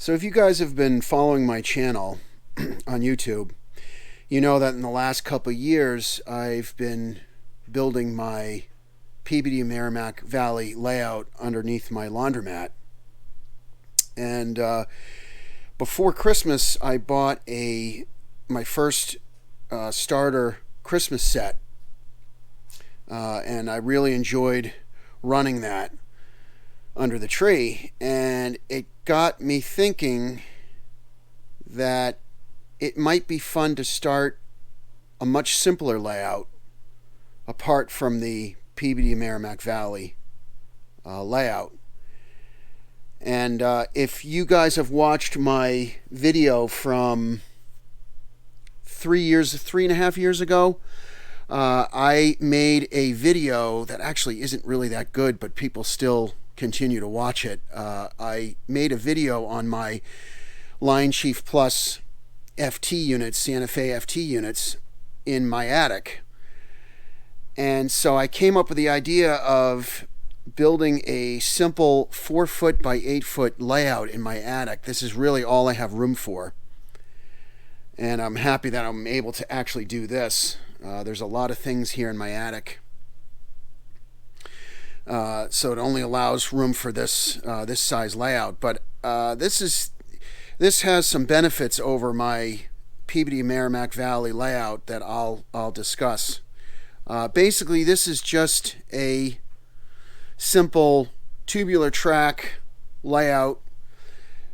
So if you guys have been following my channel on YouTube, you know that in the last couple of years I've been building my Peabody Merrimack Valley layout underneath my laundromat. And before Christmas I bought my first starter Christmas set, and I really enjoyed running that under the tree, and it got me thinking that it might be fun to start a much simpler layout apart from the Peabody Merrimack Valley layout. And if you guys have watched my video from 3.5 years ago, I made a video that actually isn't really that good, but people still continue to watch it. I made a video on my Lion Chief Plus FT units, Santa Fe FT units, in my attic. And so I came up with the idea of building a simple 4-foot by 8-foot layout in my attic. This is really all I have room for. And I'm happy that I'm able to actually do this. There's a lot of things here in my attic. So it only allows room for this size layout. But this has some benefits over my Peabody Merrimack Valley layout that I'll discuss. Basically, this is just a simple tubular track layout.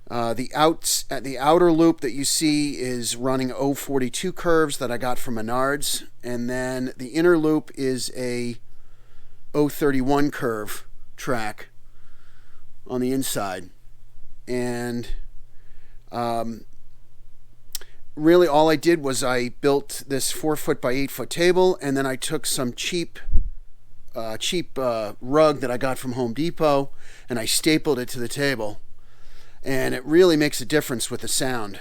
The outer loop that you see is running 042 curves that I got from Menards, and then the inner loop is a 031 curve track on the inside. And really all I did was I built this 4-foot by 8-foot table, and then I took some cheap rug that I got from Home Depot, and I stapled it to the table. And it really makes a difference with the sound.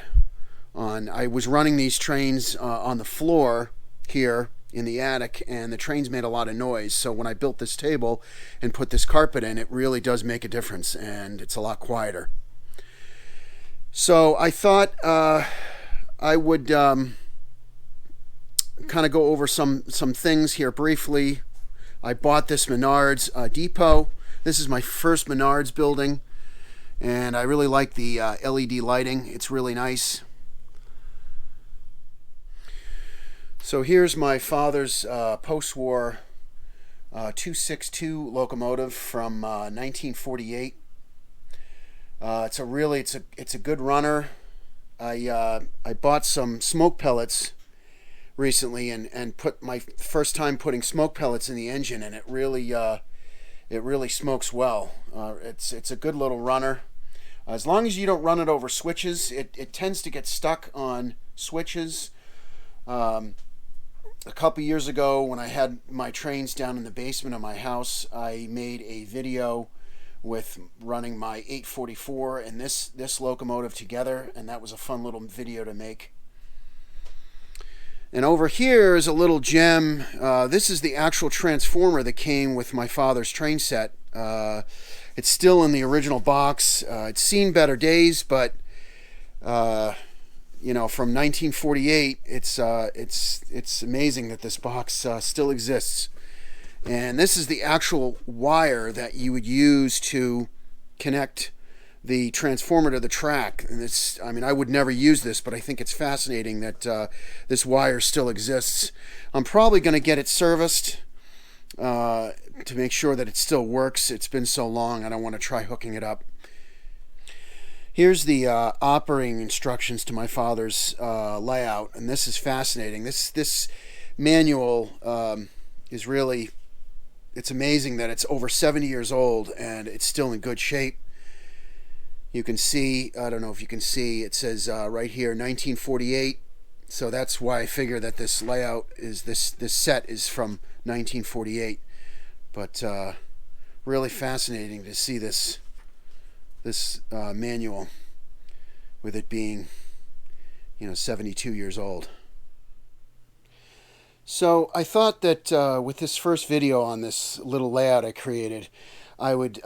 I was running these trains on the floor here in the attic, and the trains made a lot of noise. So when I built this table and put this carpet in, it really does make a difference, and it's a lot quieter. So I thought I would kind of go over some things here briefly. I bought this Menards depot. This is my first Menards building, and I really like the LED lighting. It's really nice. So here's my father's post-war 262 locomotive from 1948. It's a good runner. I bought some smoke pellets recently and put my first time putting smoke pellets in the engine, and it really smokes well. It's a good little runner. As long as you don't run it over switches, it tends to get stuck on switches. A couple years ago, when I had my trains down in the basement of my house, I made a video with running my 844 and this locomotive together, and that was a fun little video to make. And over here is a little gem. This is the actual transformer that came with my father's train set. It's still in the original box. It's seen better days, but from 1948, it's amazing that this box still exists. And this is the actual wire that you would use to connect the transformer to the track. And I would never use this, but I think it's fascinating that this wire still exists. I'm probably going to get it serviced to make sure that it still works. It's been so long, I don't want to try hooking it up. Here's the operating instructions to my father's layout, and this is fascinating. This manual is really, it's amazing that it's over 70 years old and it's still in good shape. You can see, I don't know if you can see, it says right here 1948, so that's why I figure that this layout is, this set is from 1948. But really fascinating to see this manual with it being 72 years old. So I thought that with this first video on this little layout I created, I would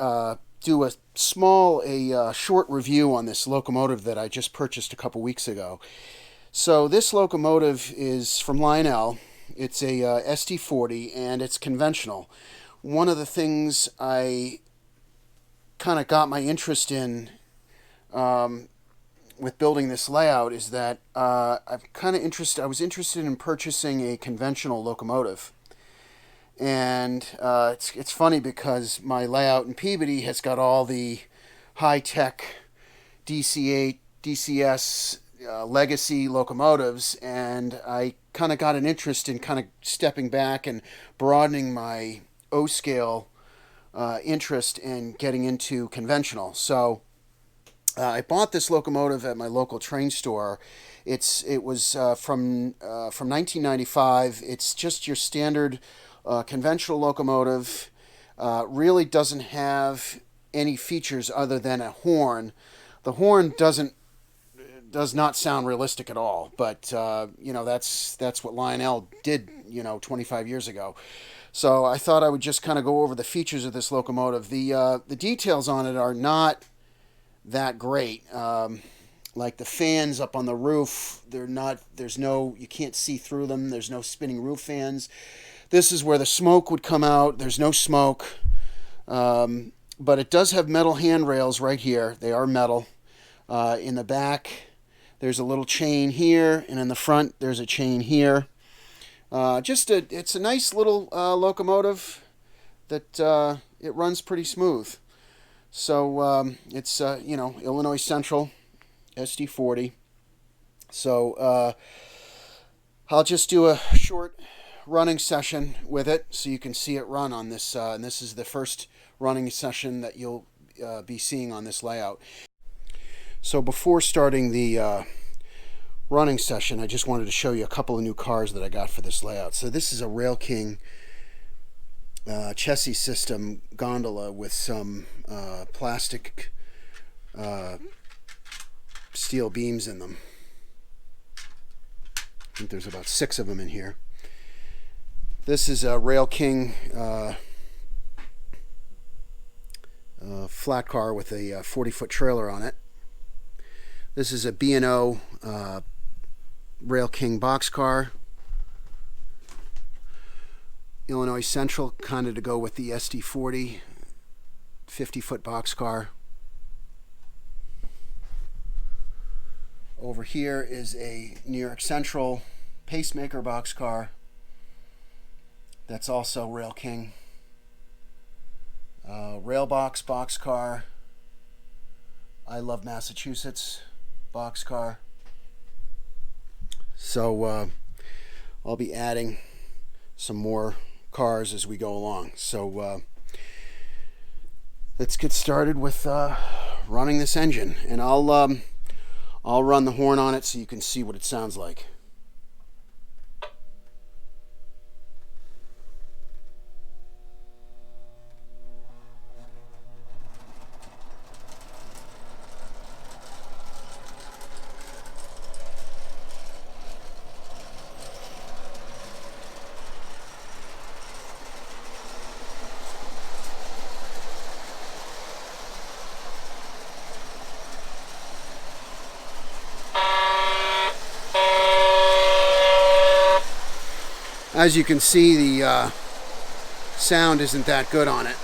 do a short review on this locomotive that I just purchased a couple weeks ago. So this locomotive is from Lionel. It's a SD-40, and it's conventional. One of the things I kind of got my interest in with building this layout is that I was interested in purchasing a conventional locomotive. And it's funny because my layout in Peabody has got all the high-tech DC-8, DCS legacy locomotives, and I kind of got an interest in kind of stepping back and broadening my O-scale interest in getting into conventional. So I bought this locomotive at my local train store. It was from 1995. It's just your standard conventional locomotive. Really doesn't have any features other than a horn. The horn does not sound realistic at all, but that's what Lionel did 25 years ago. So I thought I would just kind of go over the features of this locomotive. The details on it are not that great. Like the fans up on the roof, you can't see through them. There's no spinning roof fans. This is where the smoke would come out. There's no smoke. But it does have metal handrails right here. They are metal. In the back, there's a little chain here, and in the front, there's a chain here. It's a nice little locomotive that it runs pretty smooth. So it's Illinois Central SD-40. So I'll just do a short running session with it so you can see it run on this. And this is the first running session that you'll be seeing on this layout. So before starting the running session, I just wanted to show you a couple of new cars that I got for this layout. So this is a Rail King chassis system gondola with some plastic steel beams in them. I think there's about 6 of them in here. This is a Rail King flat car with a 40-foot trailer on it. This is a B&O Rail King boxcar. Illinois Central, kind of to go with the SD-40 50-foot boxcar. Over here is a New York Central pacemaker boxcar. That's also Rail King. Railbox boxcar. I Love Massachusetts boxcar. So I'll be adding some more cars as we go along. So let's get started with running this engine, and I'll run the horn on it so you can see what it sounds like. As you can see, the sound isn't that good on it.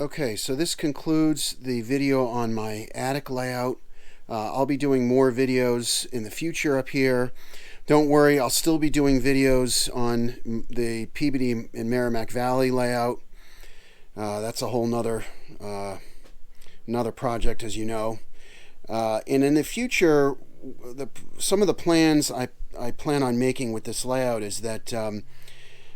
Okay, so this concludes the video on my attic layout. I'll be doing more videos in the future up here. Don't worry, I'll still be doing videos on the Peabody and Merrimack Valley layout. That's a whole nother project, as you know. And in the future, some of the plans I plan on making with this layout is that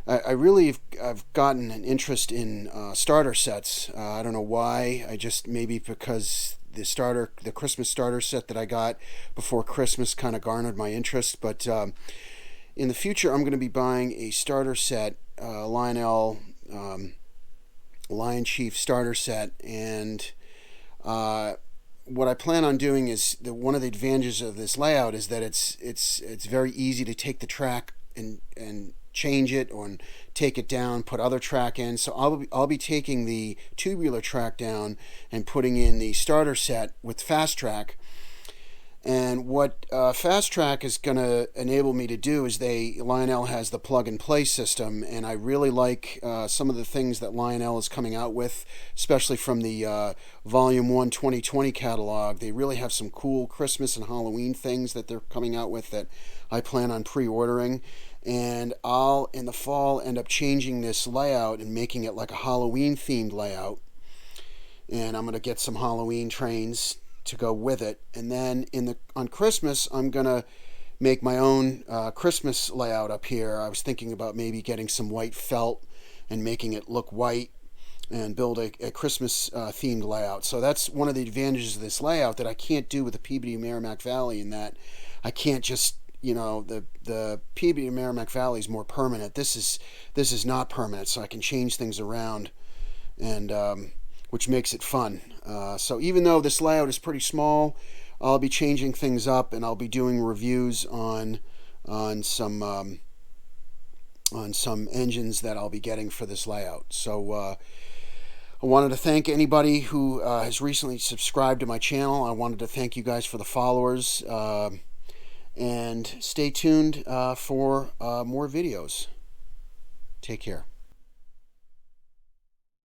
I've gotten an interest in starter sets. I don't know why. Maybe because the Christmas starter set that I got before Christmas kind of garnered my interest. But in the future, I'm going to be buying a starter set, Lionel Lion Chief starter set, and what I plan on doing is one of the advantages of this layout is that it's very easy to take the track and change it or take it down, put other track in. So I'll be taking the tubular track down and putting in the starter set with fast track. And what fast track is going to enable me to do is Lionel has the plug and play system, and I really like some of the things that Lionel is coming out with, especially from the Volume 1 2020 catalog. They really have some cool Christmas and Halloween things that they're coming out with that I plan on pre-ordering. And I'll, in the fall, end up changing this layout and making it like a Halloween themed layout. And I'm going to get some Halloween trains to go with it. And then on Christmas, I'm going to make my own Christmas layout up here. I was thinking about maybe getting some white felt and making it look white and build a Christmas themed layout. So that's one of the advantages of this layout that I can't do with the Peabody Merrimack Valley, in that I can't just, the Peabody Merrimack Valley is more permanent. This is not permanent, so I can change things around, and which makes it fun. So even though this layout is pretty small, I'll be changing things up, and I'll be doing reviews on some engines that I'll be getting for this layout. So I wanted to thank anybody who has recently subscribed to my channel. I wanted to thank you guys for the followers. And stay tuned for more videos. Take care.